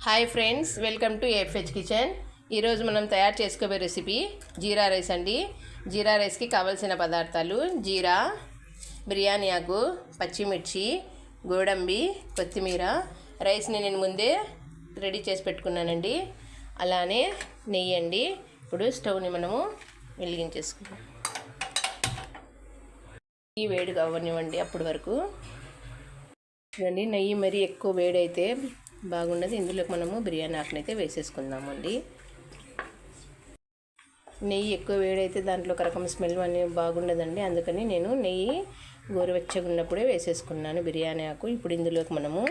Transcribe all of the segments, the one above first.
Hi friends, welcome to FH kitchen. ఈరోజు మనం తయారు చేసుకోబోయే రెసిపీ జీరా రైస్ అండి. జీరా రైస్కి కావాల్సిన పదార్థాలు: జీరా, బిర్యానీ ఆకు, పచ్చిమిర్చి, గోడంబి, కొత్తిమీర. రైస్ని నేను ముందే రెడీ చేసి పెట్టుకున్నానండి. అలానే నెయ్యి అండి. ఇప్పుడు స్టవ్ని మనము వెలిగించేసుకుందాం. నెయ్యి వేడి కావనివ్వండి అప్పటి వరకు. చూడండి, నెయ్యి మరీ ఎక్కువ వేడైతే బాగుండదు. ఇందులోకి మనము బిర్యానీ ఆకునైతే వేసేసుకుందామండి. నెయ్యి ఎక్కువ వేడైతే దాంట్లో ఒక రకం స్మెల్ అనేది బాగుండదండి. అందుకని నేను నెయ్యి గోరువెచ్చగా ఉన్నప్పుడే వేసేసుకున్నాను బిర్యానీ ఆకు. ఇప్పుడు ఇందులోకి మనము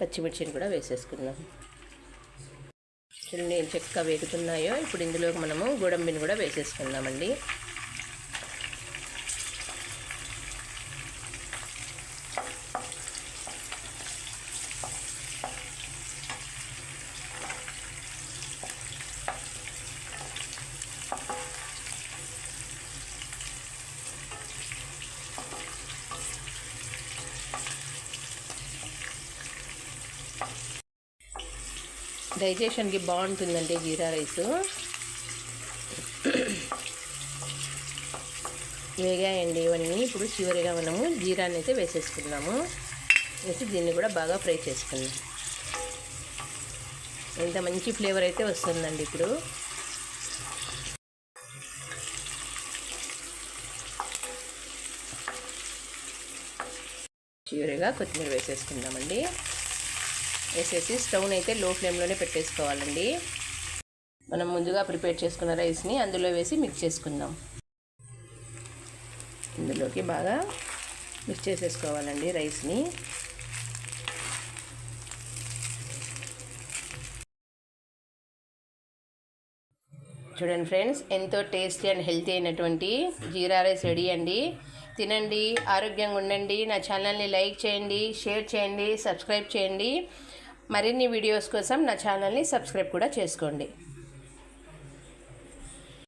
పచ్చిమిర్చిని కూడా వేసేసుకుందాం. చూడండి ఎంత చక్కగా వేగుతున్నాయో. ఇప్పుడు ఇందులోకి మనము గోడంబిని కూడా వేసేసుకుందామండి. డైజెషన్కి బాగుంటుందండి జీరా రైసు. వేగాయండి ఇవన్నీ. ఇప్పుడు చివరిగా మనము జీరాని అయితే వేసేసుకున్నాము. వేసి దీన్ని కూడా బాగా ఫ్రై చేసుకుందాం. ఎంత మంచి ఫ్లేవర్ అయితే వస్తుందండి. ఇప్పుడు చివరిగా కొత్తిమీర వేసేసుకుందామండి. వేసేసి స్టవ్ని అయితే లో ఫ్లేమ్లోనే పెట్టేసుకోవాలండి. మనం ముందుగా ప్రిపేర్ చేసుకున్న రైస్ని అందులో వేసి మిక్స్ చేసుకుందాం. ఇందులోకి బాగా మిక్స్ చేసేసుకోవాలండి రైస్ని. చూడండి ఫ్రెండ్స్, ఎంతో టేస్టీ అండ్ హెల్తీ అయినటువంటి జీరా రైస్ రెడీ అండి. తినండి, ఆరోగ్యంగా ఉండండి. నా ఛానల్ని లైక్ చేయండి, షేర్ చేయండి, సబ్స్క్రైబ్ చేయండి. మరిన్ని వీడియోస్ కోసం నా ఛానల్ని సబ్స్క్రైబ్ కూడా చేసుకోండి.